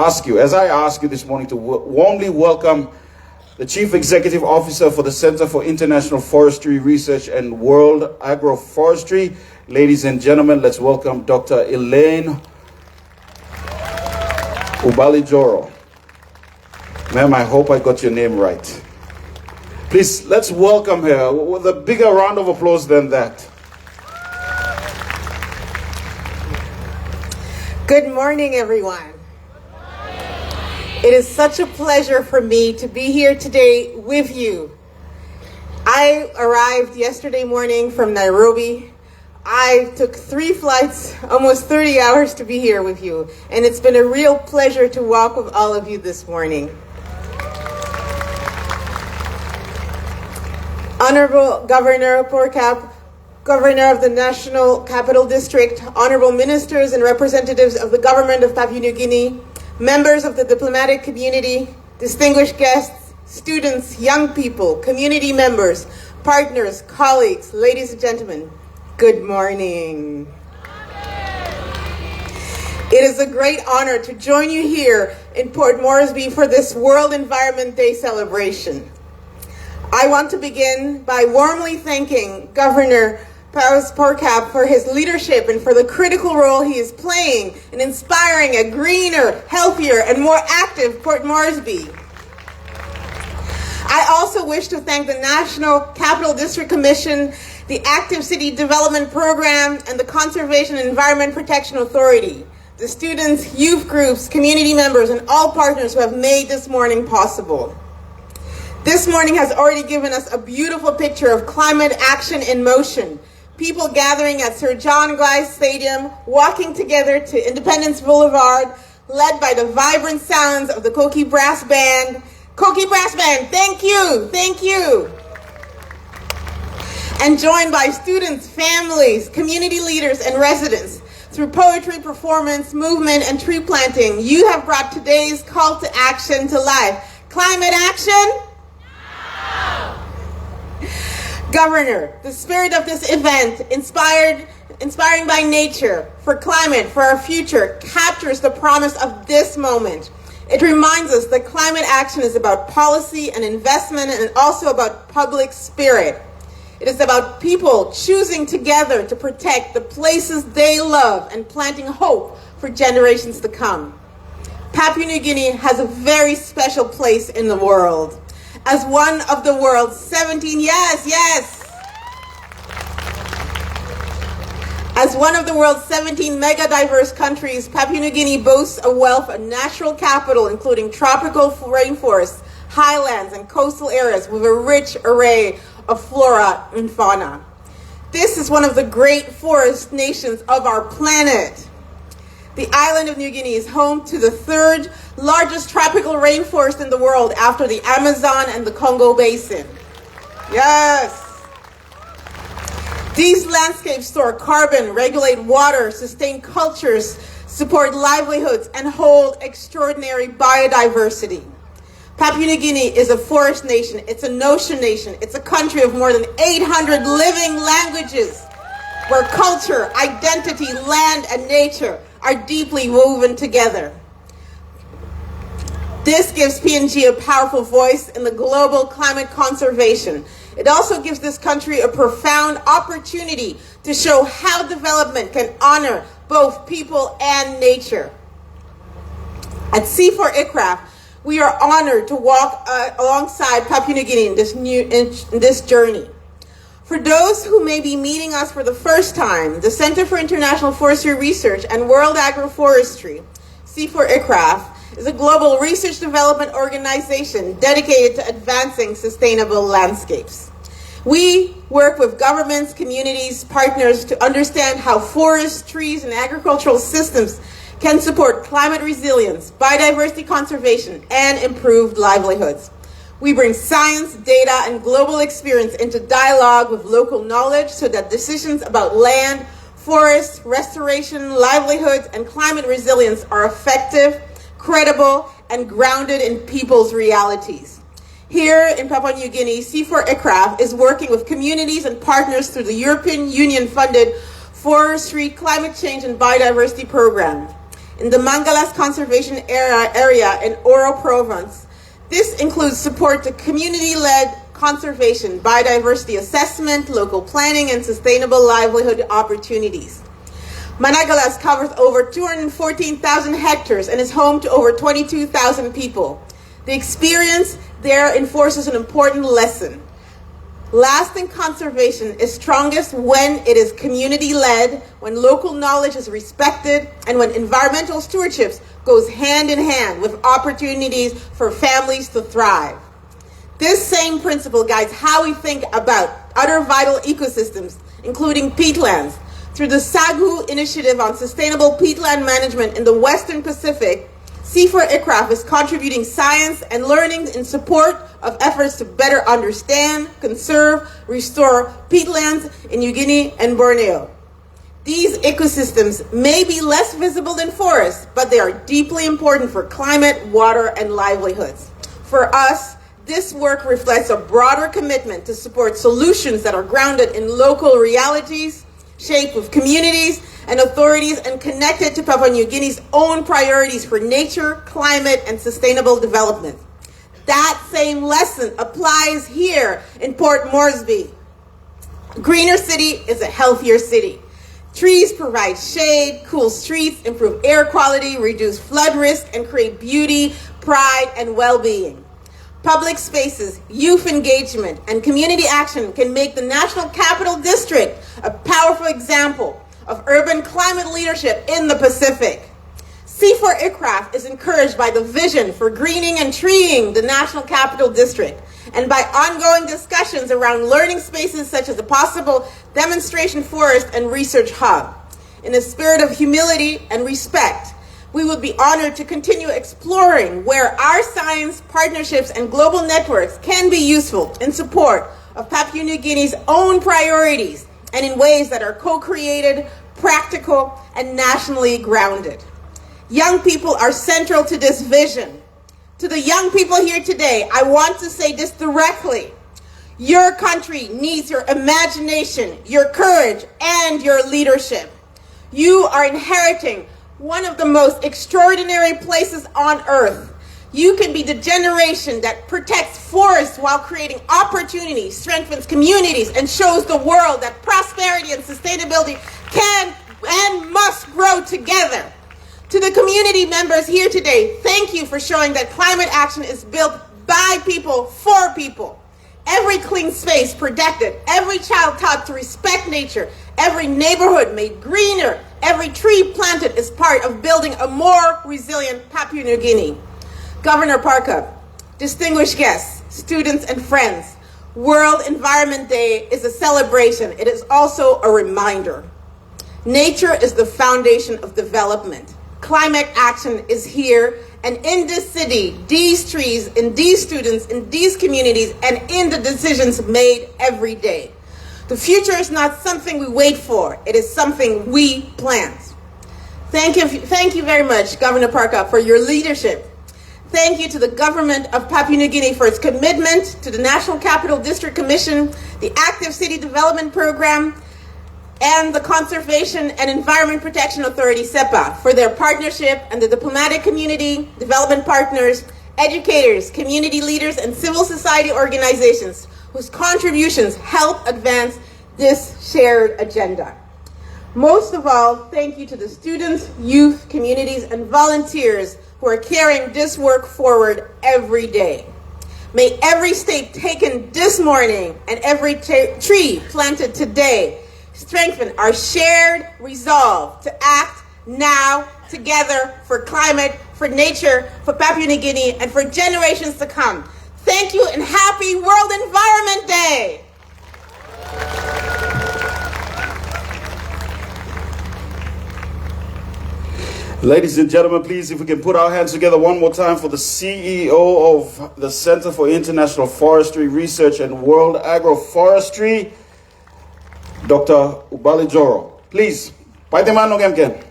as I ask you this morning to warmly welcome the Chief Executive Officer for the Center for International Forestry Research and World Agroforestry. Ladies and gentlemen, let's welcome Dr. Elaine Ubalijoro. Ma'am, I hope I got your name right. Please, let's welcome her with a bigger round of applause than that. Good morning, everyone. It is such a pleasure for me to be here today with you. I arrived yesterday morning from Nairobi. I took 3 flights, almost 30 hours to be here with you, and it's been a real pleasure to walk with all of you this morning. Honorable Governor Porcap, Governor of the National Capital District, honorable ministers and representatives of the government of Papua New Guinea, members of the diplomatic community, distinguished guests, students, young people, community members, partners, colleagues, ladies and gentlemen, good morning. It is a great honor to join you here in Port Moresby for this World Environment Day celebration. I want to begin by warmly thanking Governor Porcap for his leadership and for the critical role he is playing in inspiring a greener, healthier, and more active Port Moresby. I also wish to thank the National Capital District Commission, the Active City Development Program, and the Conservation and Environment Protection Authority, the students, youth groups, community members, and all partners who have made this morning possible. This morning has already given us a beautiful picture of climate action in motion. People gathering at Sir John Glyce Stadium, walking together to Independence Boulevard, led by the vibrant sounds of the Koki Brass Band. Koki Brass Band, thank you, thank you. And joined by students, families, community leaders, and residents. Through poetry, performance, movement, and tree planting, you have brought today's call to action to life. Climate action? Governor, the spirit of this event, inspiring by nature, for climate, for our future, captures the promise of this moment. It reminds us that climate action is about policy and investment and also about public spirit. It is about people choosing together to protect the places they love and planting hope for generations to come. Papua New Guinea has a very special place in the world. As one of the world's 17, As one of the world's 17 mega-diverse countries, Papua New Guinea boasts a wealth of natural capital, including tropical rainforests, highlands, and coastal areas with a rich array of flora and fauna. This is one of the great forest nations of our planet. The island of New Guinea is home to the 3rd largest tropical rainforest in the world after the Amazon and the Congo Basin. Yes. These landscapes store carbon, regulate water, sustain cultures, support livelihoods, and hold extraordinary biodiversity. Papua New Guinea is a forest nation. It's an ocean nation. It's a country of more than 800 living languages where culture, identity, land, and nature are deeply woven together. This gives PNG a powerful voice in the global climate conservation. It also gives this country a profound opportunity to show how development can honor both people and nature. At C4ICRAF, we are honored to walk alongside Papua New Guinea in this journey. For those who may be meeting us for the first time, the Center for International Forestry Research and World Agroforestry, C4ICRAF, is a global research development organization dedicated to advancing sustainable landscapes. We work with governments, communities, partners to understand how forests, trees, and agricultural systems can support climate resilience, biodiversity conservation, and improved livelihoods. We bring science, data, and global experience into dialogue with local knowledge so that decisions about land, forests, restoration, livelihoods, and climate resilience are effective, credible, and grounded in people's realities. Here in Papua New Guinea, C4ICRAF is working with communities and partners through the European Union-funded Forestry, Climate Change, and Biodiversity Program. in the Mangalas Conservation Area in Oro Province. This includes support to community-led conservation, biodiversity assessment, local planning, and sustainable livelihood opportunities. Managalas covers over 214,000 hectares and is home to over 22,000 people. The experience there enforces an important lesson. Lasting conservation is strongest when it is community-led, when local knowledge is respected, and when environmental stewardship goes hand in hand with opportunities for families to thrive. This same principle guides how we think about other vital ecosystems, including peatlands. Through the SAGU Initiative on Sustainable Peatland Management in the Western Pacific, C4ICRAF is contributing science and learning in support of efforts to better understand, conserve, restore peatlands in New Guinea and Borneo. These ecosystems may be less visible than forests, but they are deeply important for climate, water, and livelihoods. For us, this work reflects a broader commitment to support solutions that are grounded in local realities, shaped with communities and authorities, and connected to Papua New Guinea's own priorities for nature, climate, and sustainable development. That same lesson applies here in Port Moresby. A greener city is a healthier city. Trees provide shade, cool streets, improve air quality, reduce flood risk, and create beauty, pride, and well-being. Public spaces, youth engagement, and community action can make the National Capital District a powerful example of urban climate leadership in the Pacific. C4ICRAF is encouraged by the vision for greening and treeing the National Capital District, and by ongoing discussions around learning spaces such as a possible demonstration forest and research hub. In a spirit of humility and respect, we would be honored to continue exploring where our science, partnerships, and global networks can be useful in support of Papua New Guinea's own priorities and in ways that are co-created, practical, and nationally grounded. Young people are central to this vision. To the young people here today, I want to say this directly. Your country needs your imagination, your courage, and your leadership. You are inheriting one of the most extraordinary places on earth. You can be the generation that protects forests while creating opportunity, strengthens communities, and shows the world that prosperity and sustainability can and must grow together. To the community members here today, thank you for showing that climate action is built by people, for people. Every clean space protected, every child taught to respect nature, every neighborhood made greener, every tree planted is part of building a more resilient Papua New Guinea. Governor Parker, distinguished guests, students, and friends, World Environment Day is a celebration. It is also a reminder. Nature is the foundation of development. Climate action is here, and in this city, these trees, in these students, in these communities, and in the decisions made every day. The future is not something we wait for. It is something we plant. Thank you very much, Governor Parker, for your leadership. Thank you to the government of Papua New Guinea for its commitment to the National Capital District Commission, the Active City Development Program, and the Conservation and Environment Protection Authority, SEPA, for their partnership, and the diplomatic community, development partners, educators, community leaders, and civil society organizations whose contributions help advance this shared agenda. Most of all, thank you to the students, youth, communities, and volunteers who are carrying this work forward every day. May every step taken this morning and every tree planted today strengthen our shared resolve to act now together for climate, for nature, for Papua New Guinea, and for generations to come. Thank you and happy World Environment Day! Ladies and gentlemen, please, if we can put our hands together one more time for the CEO of the Center for International Forestry Research and World Agroforestry, Dr. Ubali Joro. Please, paite mano gamken.